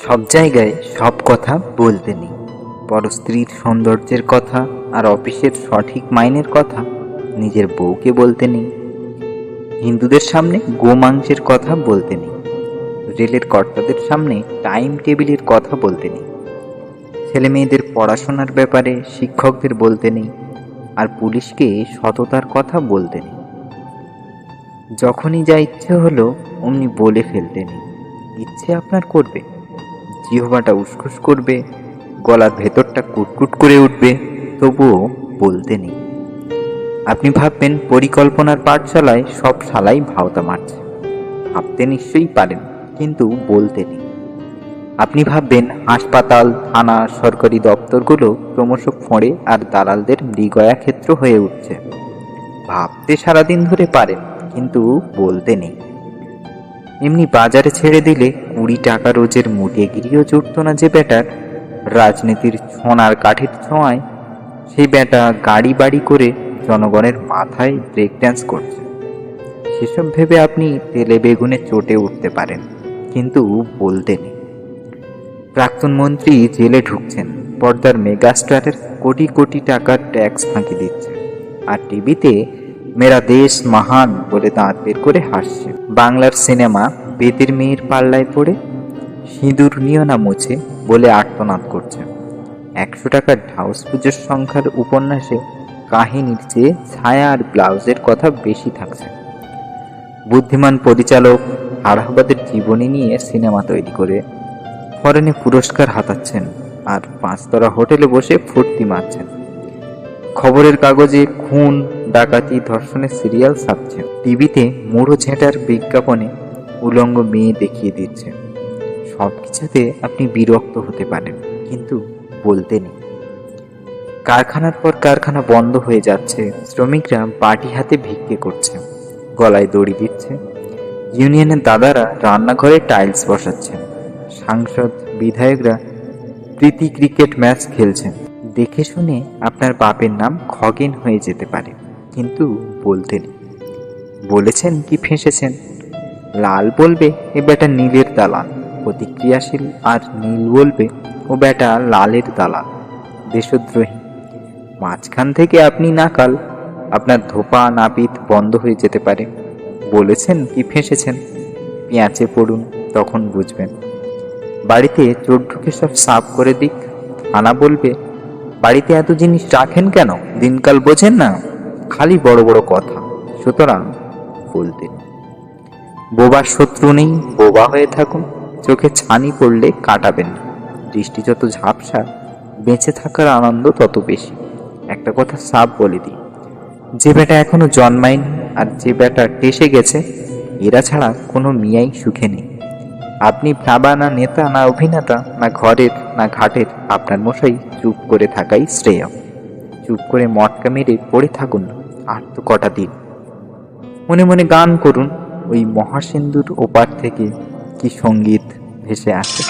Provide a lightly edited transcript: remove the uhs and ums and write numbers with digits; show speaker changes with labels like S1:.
S1: সব জায়গায় সব কথা বলতে নেই। বড় স্ত্রীর সৌন্দর্যের কথা আর অফিসের সঠিক মাইনের কথা নিজের বউকে বলতে নেই। হিন্দুদের সামনে গোমাংসের কথা বলতে নেই। রেলের কর্তাদের সামনে টাইম টেবিলের কথা বলতে নেই। ছেলে মেয়েদের পড়াশোনার ব্যাপারে শিক্ষকদের বলতে নেই। আর পুলিশকে সততার কথা বলতে নেই। যখনই যা ইচ্ছে হলো অমনি বলে ফেলতে নেই। ইচ্ছে আপনার করবে, জিহ্বাটা উসখুস করবে, গলার ভেতরটা কুটকুট করে উঠবে, তবুও বলতে নেই। আপনি ভাববেন পরিকল্পনার পাঠশালায় সব শালাই ভাওতা মারছে। ভাবতে নিশ্চয়ই পারেন, কিন্তু বলতে নেই। আপনি ভাববেন হাসপাতাল, থানা, সরকারি দপ্তরগুলো ক্রমশ ফোঁড়ে আর দালালদের মৃগয়া ক্ষেত্র হয়ে উঠছে। ভাবতে সারাদিন ধরে পারেন, কিন্তু বলতে নেই। এমনি বাজারে ছেড়ে দিলে 20 টাকা রোজের মুটিয়েগিরিও জুটত না যে ব্যাটার, রাজনীতির সোনার কাঠের ছোঁয়ায় সেই ব্যাটা গাড়ি বাড়ি করে জনগণের মাথায় ব্রেক ড্যান্স করছে। সেসব ভেবে আপনি তেলে বেগুনে চটে উঠতে পারেন, কিন্তু বলতে নেই। প্রাক্তন মন্ত্রী জেলে ঢুকছেন, পর্দার মেগাস্টারের কোটি কোটি টাকার ট্যাক্স ফাঁকি দিচ্ছে, আর টিভিতে মেরা দেশ মহান বলে দাঁত বের করে হাসছে। বাংলার সিনেমা বেদের মেয়ের পাল্লায় পড়ে সিঁদুর নিও না মুছে বলে আর্তনাদ করছে। 100 টাকার ঢাউস পুজোর সংখ্যার উপন্যাসে কাহিনীর চেয়ে ছায়া আর ব্লাউজের কথা বেশি থাকছে। বুদ্ধিমান পরিচালক আলাহাবাদের জীবনী নিয়ে সিনেমা তৈরি করে ফরেনে পুরস্কার হাতাচ্ছেন, আর 5 তারা হোটেলে বসে ফুর্তি মারছেন। খবরের কাগজে খুন, ডাকাতি, ধর্ষণের সিরিয়াল ছাপছে। টিভিতে মুড়ো ঝেঁটার বিজ্ঞাপনে উলঙ্গ মেয়ে দেখিয়ে দিচ্ছে। সবকিছুতে আপনি বিরক্ত হতে পারেন, কিন্তু বলতে নেই। কারখানার পর কারখানা বন্ধ হয়ে যাচ্ছে, শ্রমিকরা বাটি হাতে ভিক্ষে করছে, গলায় দড়ি দিচ্ছে। ইউনিয়নের দাদারা রান্নাঘরে টাইলস বসাচ্ছেন, সাংসদ বিধায়করা প্রীতি ক্রিকেট ম্যাচ খেলছেন। দেখে শুনে আপনার বাপের নাম খগেন হয়ে যেতে পারে, কিন্তু বলতে নেই। বলেছেন কি ফেঁসেছেন? লাল বলবে এ বেটা নীলের দালাল প্রতিক্রিয়াশীল, আর নীল বলবে ও বেটা লালের দালাল দেশদ্রোহী। মাঝখান থেকে আপনি নাকাল, আপনার ধোপা নাপিত বন্ধ হয়ে যেতে পারে। বলেছেন কি ফেঁসেছেন? পেঁয়াজে পড়ুন, তখন বুঝবেন। বাড়িতে চোর ঢুকে সব সাফ করে দিক, থানা বলবে বাড়িতে এত জিনিস রাখেন কেন, দিনকাল বোঝেন না, খালি বড় বড় কথা। সুতরাং বলতে নেই। বোবার শত্রু নেই, বোবা হয়ে থাকুন। চোখে ছানি পড়লে কাটাবেন না। দৃষ্টি যত ঝাপসা, বেঁচে থাকার আনন্দ তত বেশি। একটা কথা সাফ বলে দিই, যে বেটা এখনো জন্মায়নি আর যে বেটা টেসে গেছে, এরা ছাড়া কোনো মিয়াই সুখে নেই। আপনি ভাবা না নেতা, না অভিনেতা, না ঘরের না ঘাটের, আপনার মশাই চুপ করে থাকাই শ্রেয়। চুপ করে মটকা মেরে পড়ে থাকুন আর তো কটা দিন। মনে মনে গান করুন, ওই মহাসিন্ধুর ওপার থেকে কি সঙ্গীত ভেসে আসে।